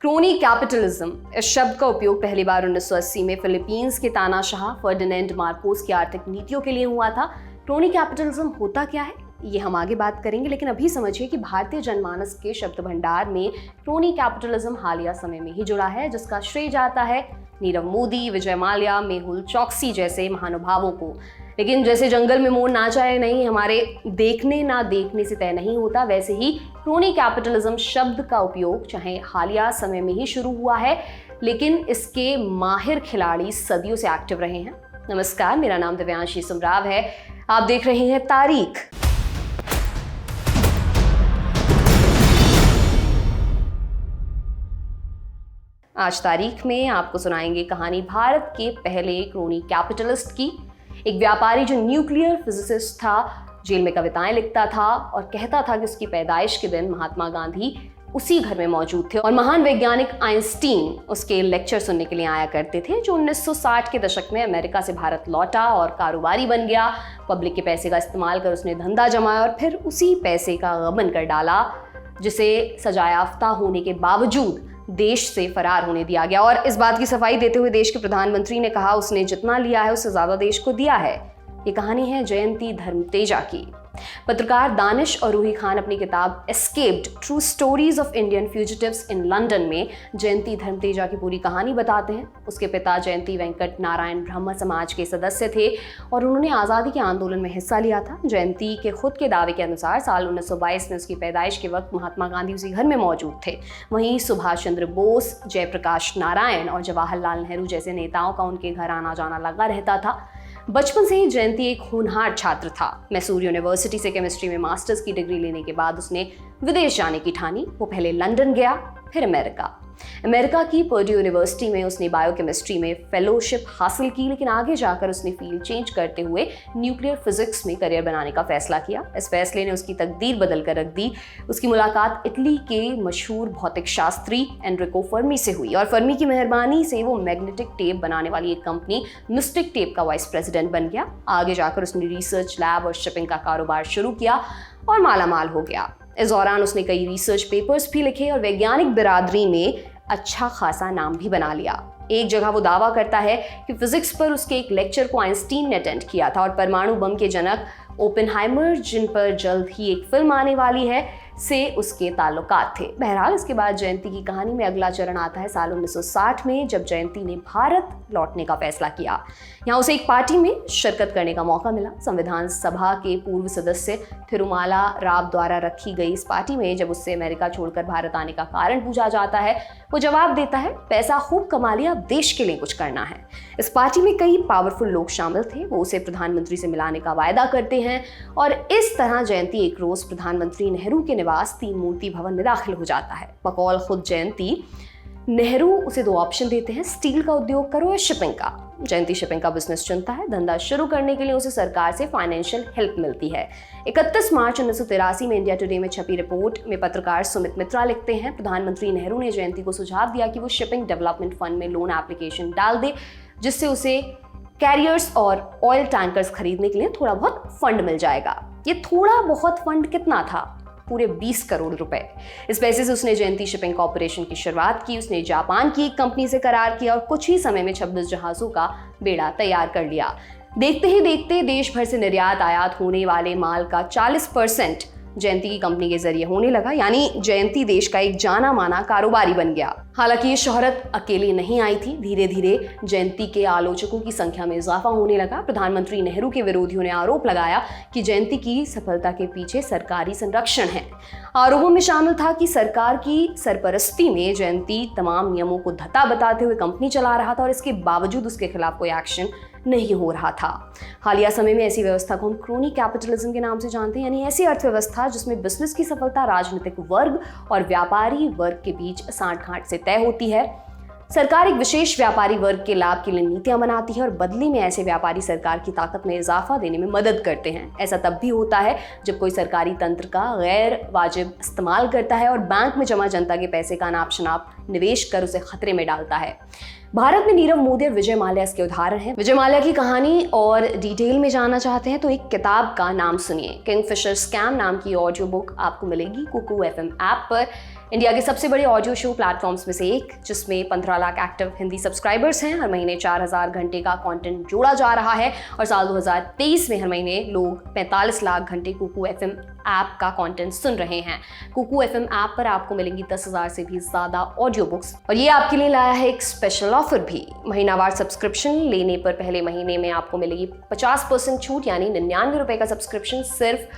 Crony capitalism, इस शब्द का उपयोग पहली बार 1980 में फिलीपींस के तानाशाह फर्डिनेंड मार्कोस की आर्थिक नीतियों के लिए हुआ था। क्रोनी कैपिटलिज्म होता क्या है, ये हम आगे बात करेंगे, लेकिन अभी समझिए कि भारतीय जनमानस के शब्द भंडार में क्रोनी कैपिटलिज्म हालिया समय में ही जुड़ा है, जिसका श्रेय जाता है नीरव मोदी, विजय माल्या, मेहुल चोकसी जैसे महानुभावों को। लेकिन जैसे जंगल में मोर ना चाहे नहीं, हमारे देखने ना देखने से तय नहीं होता, वैसे ही क्रोनी कैपिटलिज्म शब्द का उपयोग चाहे हालिया समय में ही शुरू हुआ है, लेकिन इसके माहिर खिलाड़ी सदियों से एक्टिव रहे हैं। नमस्कार, मेरा नाम दिव्यांशी सुमराव है, आप देख रहे हैं तारीख। आज तारीख में आपको सुनाएंगे कहानी भारत के पहले क्रोनी कैपिटलिस्ट की, एक व्यापारी जो न्यूक्लियर फिजिसिस्ट था, जेल में कविताएं लिखता था और कहता था कि उसकी पैदाइश के दिन महात्मा गांधी उसी घर में मौजूद थे और महान वैज्ञानिक आइंस्टीन उसके लेक्चर सुनने के लिए आया करते थे, जो 1960 के दशक में अमेरिका से भारत लौटा और कारोबारी बन गया। पब्लिक के पैसे का इस्तेमाल कर उसने धंधा जमाया और फिर उसी पैसे का गबन कर डाला, जिसे सजायाफ्ता होने के बावजूद देश से फरार होने दिया गया। और इस बात की सफाई देते हुए देश के प्रधानमंत्री ने कहा उसने जितना लिया है उससे ज्यादा देश को दिया है। ये कहानी है जयंती धर्मतेजा की। पत्रकार दानिश और रूही खान अपनी किताब escaped true stories of Indian fugitives in London में जयंती धर्मतेजा की पूरी कहानी बताते हैं। उसके पिता जयंती वेंकट नारायण ब्रह्म समाज के सदस्य थे और उन्होंने आज़ादी के आंदोलन में हिस्सा लिया था। जयंती के खुद के दावे के अनुसार साल 1922 में उसकी पैदाइश के वक्त महात्मा गांधी उसी घर में मौजूद थे। वहीं सुभाष चंद्र बोस, जयप्रकाश नारायण और जवाहरलाल नेहरू जैसे नेताओं का उनके घर आना जाना लगा रहता था। बचपन से ही जयंती एक होनहार छात्र था। मैसूर यूनिवर्सिटी से केमिस्ट्री में मास्टर्स की डिग्री लेने के बाद उसने विदेश जाने की ठानी। वो पहले लंदन गया, फिर अमेरिका की पर्ड्यू यूनिवर्सिटी में उसने बायोकेमिस्ट्री में फेलोशिप हासिल की, लेकिन आगे जाकर उसने फील्ड चेंज करते हुए न्यूक्लियर फिजिक्स में करियर बनाने का फैसला किया। इस फैसले ने उसकी तकदीर बदल कर रख दी। उसकी मुलाकात इटली के मशहूर भौतिक शास्त्री एनरिको फर्मी से हुई और फर्मी की मेहरबानी से वो मैग्नेटिक टेप बनाने वाली एक कंपनी मिस्टिक टेप का वाइस प्रेसिडेंट बन गया। आगे जाकर उसने रिसर्च लैब और शिपिंग का कारोबार शुरू किया और मालामाल हो गया। इस दौरान उसने कई रिसर्च पेपर्स भी लिखे और वैज्ञानिक बिरादरी में अच्छा खासा नाम भी बना लिया। एक जगह वो दावा करता है कि फिजिक्स पर उसके एक लेक्चर को आइंस्टीन ने अटेंड किया था और परमाणु बम के जनक ओपेनहाइमर, जिन पर जल्द ही एक फिल्म आने वाली है, से उसके ताल्लुकात थे। बहरहाल इसके बाद जयंती की कहानी में अगला चरण आता है साल 1960 में, जब जयंती ने भारत लौटने का फैसला किया। यहाँ उसे एक पार्टी में शिरकत करने का मौका मिला। संविधान सभा के पूर्व सदस्य थिरुमाला राव द्वारा रखी गई इस पार्टी में जब उससे अमेरिका छोड़कर भारत आने का कारण पूछा जाता है, वो जवाब देता है, पैसा खूब कमा लिया, अब देश के लिए कुछ करना है। इस पार्टी में कई पावरफुल लोग शामिल थे। वो उसे प्रधानमंत्री से मिलाने का वायदा करते हैं और इस तरह जयंती एक रोज प्रधानमंत्री नेहरू के निवास 3 मूर्ति भवन में दाखिल हो जाता है। बकौल खुद जयंती, नेहरू उसे 2 ऑप्शन देते हैं, स्टील का उद्योग करो या शिपिंग का। जयंती शिपिंग का बिजनेस चुनता है। धंधा शुरू करने के लिए उसे सरकार से फाइनेंशियल हेल्प मिलती है। 31 मार्च 1983 में इंडिया टुडे में छपी रिपोर्ट में पत्रकार सुमित मित्रा लिखते हैं, प्रधानमंत्री नेहरू ने जयंती को सुझाव दिया कि वो शिपिंग डेवलपमेंट फंड में लोन एप्लीकेशन डाल दे, जिससे उसे कैरियर्स और ऑयल टैंकर्स खरीदने के लिए थोड़ा बहुत फंड मिल जाएगा। ये थोड़ा बहुत फंड कितना था? पूरे 20 करोड़ रुपए। इस पैसे से उसने जयंती शिपिंग कॉर्पोरेशन की शुरुआत की। उसने जापान की एक कंपनी से करार किया और कुछ ही समय में 26 जहाजों का बेड़ा तैयार कर लिया। देखते ही देखते देश भर से निर्यात आयात होने वाले माल का 40% जयंती की कंपनी के जरिए होने लगा, यानी जयंती देश का एक जाना माना कारोबारी बन गया। हालांकि ये शोहरत अकेली नहीं आई थी। धीरे धीरे जयंती के आलोचकों की संख्या में इजाफा होने लगा। प्रधानमंत्री नेहरू के विरोधियों ने आरोप लगाया कि जयंती की सफलता के पीछे सरकारी संरक्षण है। आरोपों में शामिल था कि सरकार की सरपरस्ती में जयंती तमाम नियमों को धत्ता बताते हुए कंपनी चला रहा था और इसके बावजूद उसके खिलाफ कोई एक्शन नहीं हो रहा था। हालिया समय में ऐसी व्यवस्था को हम क्रोनी कैपिटलिज्म के नाम से जानते हैं, यानी ऐसी अर्थव्यवस्था जिसमें बिजनेस की सफलता राजनीतिक वर्ग और व्यापारी वर्ग के बीच सांठ-गांठ से तय होती है। सरकार एक विशेष व्यापारी वर्ग के लाभ के लिए नीतियां बनाती है और बदले में ऐसे व्यापारी सरकार की ताकत में इजाफा देने में मदद करते हैं। ऐसा तब भी होता है जब कोई सरकारी तंत्र का गैर वाजिब इस्तेमाल करता है और बैंक में जमा जनता के पैसे का नाप शनाप निवेश कर उसे खतरे में डालता है। भारत में नीरव मोदी और विजय माल्या इसके उदाहरण हैं। विजय माल्या की कहानी और डिटेल में जानना चाहते हैं तो एक किताब का नाम सुनिए। किंगफिशर स्कैम नाम की ऑडियो बुक आपको मिलेगी कुकू FM ऐप पर। इंडिया के सबसे बड़े ऑडियो शो प्लेटफॉर्म्स में से एक, जिसमें 15 लाख एक्टिव हिंदी सब्सक्राइबर्स हैं। हर महीने 4000 घंटे का कंटेंट जोड़ा जा रहा है और साल 2023 में हर महीने लोग 45 लाख घंटे कुकू एफएम ऐप का कंटेंट सुन रहे हैं। कुकू एफएम ऐप पर आपको मिलेंगी 10,000 से भी ज्यादा ऑडियो बुक्स और ये आपके लिए लाया है एक स्पेशल ऑफर भी। महीनावार सब्सक्रिप्शन लेने पर पहले महीने में आपको मिलेगी 50% छूट, यानी 99 रुपए का सब्सक्रिप्शन सिर्फ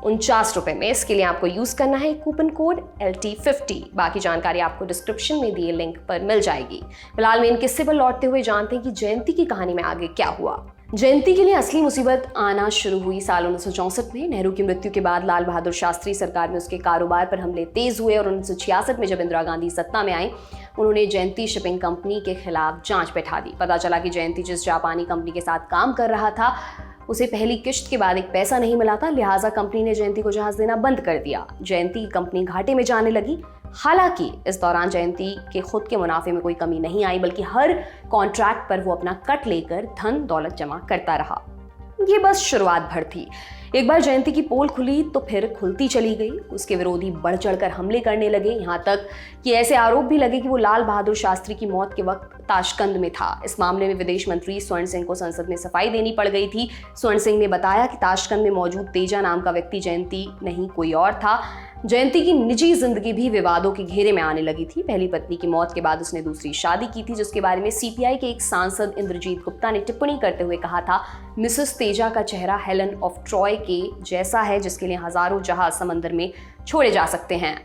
49 रुपए में। इसके लिए आपको यूज करना है कूपन कोड LT50। बाकी जानकारी आपको डिस्क्रिप्शन में दिए लिंक पर मिल जाएगी। फिलहाल में इन किस्से पर लौटते हुए जानते हैं कि जयंती की कहानी में आगे क्या हुआ। जयंती के लिए असली मुसीबत आना शुरू हुई साल 1964 में। नेहरू की मृत्यु के बाद लाल बहादुर शास्त्री सरकार में उसके कारोबार पर हमले तेज हुए और 1966 में जब इंदिरा गांधी सत्ता में आई, उन्होंने जयंती शिपिंग कंपनी के खिलाफ जांच बैठा दी। पता चला कि जयंती जिस जापानी कंपनी के साथ काम कर रहा था, उसे पहली किश्त के बाद एक पैसा नहीं मिला था, लिहाजा कंपनी ने जयंती को जहाज देना बंद कर दिया। जयंती की कंपनी घाटे में जाने लगी। हालांकि इस दौरान जयंती के खुद के मुनाफे में कोई कमी नहीं आई, बल्कि हर कॉन्ट्रैक्ट पर वो अपना कट लेकर धन दौलत जमा करता रहा। ये बस शुरुआत भर थी। एक बार जयंती की पोल खुली तो फिर खुलती चली गई। उसके विरोधी बढ़ चढ़कर हमले करने लगे, यहाँ तक कि ऐसे आरोप भी लगे कि वो लाल बहादुर शास्त्री की मौत के वक्त ताशकंद में था। इस मामले में विदेश मंत्री स्वर्ण सिंह को संसद में सफाई देनी पड़ गई थी। स्वर्ण सिंह ने बताया कि ताशकंद में मौजूद तेजा नाम का व्यक्ति जयंती नहीं कोई और था। जयंती की निजी जिंदगी भी विवादों के घेरे में आने लगी थी। पहली पत्नी की मौत के बाद उसने दूसरी शादी की थी, जिसके बारे में सीपीआई के एक सांसद इंद्रजीत गुप्ता ने टिप्पणी करते हुए कहा था, मिसेस तेजा का चेहरा हेलन ऑफ ट्रॉय के जैसा है, जिसके लिए हजारों जहाज समंदर में छोड़े जा सकते हैं।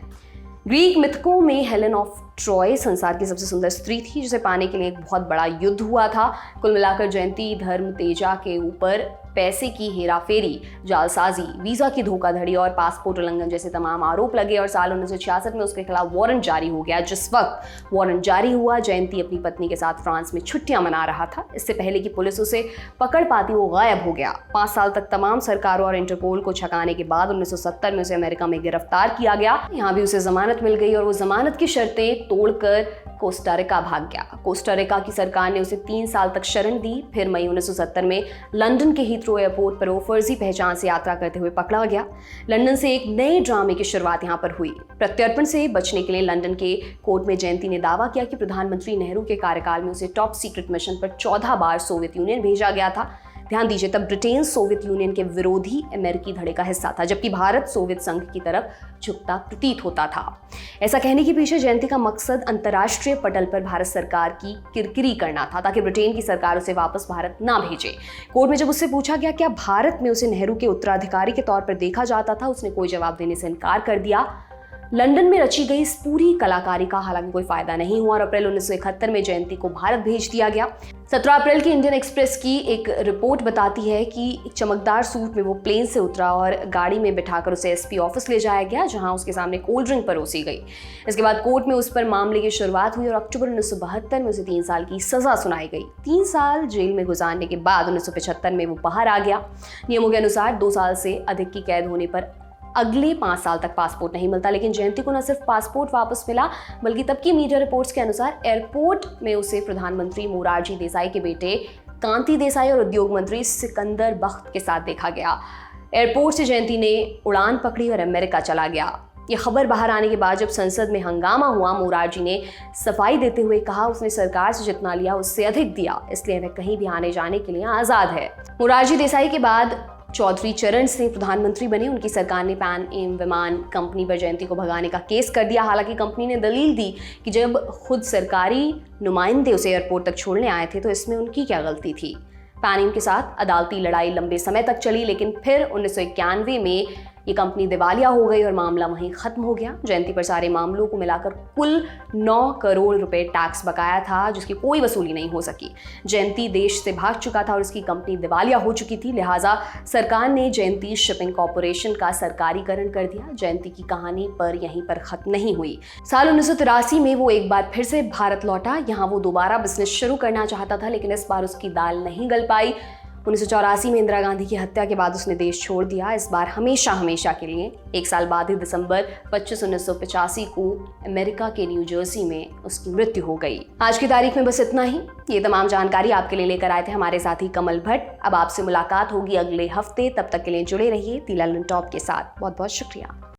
ग्रीक मिथकों में हेलन ऑफ ट्रॉय संसार की सबसे सुंदर स्त्री थी, जिसे पाने के लिए एक बहुत बड़ा युद्ध हुआ था। कुल मिलाकर जयंती धर्म तेजा के ऊपर पैसे की हेराफेरी, जालसाजी, वीजा की धोखाधड़ी और पासपोर्ट उल्लंघन जैसे तमाम आरोप लगे और साल 1966 में उसके खिलाफ वारंट जारी हो गया। जिस वक्त वारंट जारी हुआ, जयंती अपनी पत्नी के साथ फ्रांस में छुट्टियां मना रहा था। इससे पहले कि पुलिस उसे पकड़ पाती, वो गायब हो गया। 5 साल तक तमाम सरकारों और इंटरपोल को छकाने के बाद 1970 में उसे अमेरिका में गिरफ्तार किया गया। यहाँ भी उसे जमानत मिल गई और वो जमानत की शर्तें तोड़कर कोस्टारिका भाग गया। कोस्टारिका की सरकार ने उसे 3 साल तक शरण दी। फिर मई 1970 में लंदन के हीथ्रो एयरपोर्ट पर वो फर्जी पहचान से यात्रा करते हुए पकड़ा गया। लंदन से एक नए ड्रामे की शुरुआत यहाँ पर हुई। प्रत्यर्पण से बचने के लिए लंदन के कोर्ट में जयंती ने दावा किया कि प्रधानमंत्री नेहरू के कार्यकाल में उसे टॉप सीक्रेट मिशन पर 14 बार सोवियत यूनियन भेजा गया था। ध्यान दीजिए, तब ब्रिटेन सोवियत यूनियन के विरोधी अमेरिकी धड़े का हिस्सा था, जबकि भारत सोवियत संघ की तरफ झुकता प्रतीत होता था। ऐसा कहने के पीछे जयंती का मकसद अंतर्राष्ट्रीय पटल पर भारत सरकार की किरकिरी करना था, ताकि ब्रिटेन की सरकार उसे वापस भारत ना भेजे। कोर्ट में जब उससे पूछा गया क्या भारत में उसे नेहरू के उत्तराधिकारी के तौर पर देखा जाता था, उसने कोई जवाब देने से इनकार कर दिया। लंदन में रची गई इस पूरी कलाकारी का हालांकि कोई फायदा नहीं हुआ और अप्रैल 1971 में जयंती को भारत भेज दिया गया। 17 अप्रैल की इंडियन एक्सप्रेस की एक रिपोर्ट बताती है कि एक चमकदार सूट में वो प्लेन से उतरा और गाड़ी में बिठाकर उसे एसपी ऑफिस ले जाया गया, जहां उसके सामने कोल्ड ड्रिंक परोसी गई। इसके बाद कोर्ट में उस पर मामले की शुरुआत हुई और अक्टूबर 1972 में उसे 3 साल की सजा सुनाई गई। 3 साल जेल में गुजारने के बाद 1975 में वो बाहर आ गया। नियमों के अनुसार 2 साल से अधिक की कैद होने पर अगले 5 साल तक पासपोर्ट नहीं मिलता, लेकिन जयंती को न सिर्फ पासपोर्ट वापस मिला, बल्कि तब की मीडिया रिपोर्ट्स के अनुसार एयरपोर्ट में उसे प्रधानमंत्री मोरारजी देसाई के बेटे कांति देसाई और उद्योग मंत्री सिकंदर बख्त के साथ देखा गया। एयरपोर्ट से जयंती ने उड़ान पकड़ी और अमेरिका चला गया। ये खबर बाहर आने के बाद जब संसद में हंगामा हुआ, मोरारजी ने सफाई देते हुए कहा उसने सरकार से जितना लिया उससे अधिक दिया, इसलिए वह कहीं भी आने जाने के लिए आज़ाद है। मोरारजी देसाई के बाद चौधरी चरण सिंह प्रधानमंत्री बने। उनकी सरकार ने पैन एम विमान कंपनी पर जयंती को भगाने का केस कर दिया। हालांकि कंपनी ने दलील दी कि जब खुद सरकारी नुमाइंदे उसे एयरपोर्ट तक छोड़ने आए थे तो इसमें उनकी क्या गलती थी। पैन एम के साथ अदालती लड़ाई लंबे समय तक चली, लेकिन फिर 1991 में ये कंपनी दिवालिया हो गई और मामला वहीं खत्म हो गया। जयंती पर सारे मामलों को मिलाकर कुल 9 करोड़ रुपए टैक्स बकाया था, जिसकी कोई वसूली नहीं हो सकी। जयंती देश से भाग चुका था और उसकी कंपनी दिवालिया हो चुकी थी, लिहाजा सरकार ने जयंती शिपिंग कॉर्पोरेशन का सरकारीकरण कर दिया। जयंती की कहानी पर यहीं पर खत्म नहीं हुई। साल 1983 में वो एक बार फिर से भारत लौटा। यहाँ वो दोबारा बिजनेस शुरू करना चाहता था, लेकिन इस बार उसकी दाल नहीं गल पाई। 1984 में इंदिरा गांधी की हत्या के बाद उसने देश छोड़ दिया, इस बार हमेशा के लिए। 1 साल बाद ही दिसंबर 25, 1985 को अमेरिका के न्यू जर्सी में उसकी मृत्यु हो गई। आज की तारीख में बस इतना ही। ये तमाम जानकारी आपके लिए लेकर आए थे हमारे साथी कमल भट्ट। अब आपसे मुलाकात होगी अगले हफ्ते, तब तक के लिए जुड़े रहिए दी लंदन टॉप के साथ। बहुत बहुत शुक्रिया।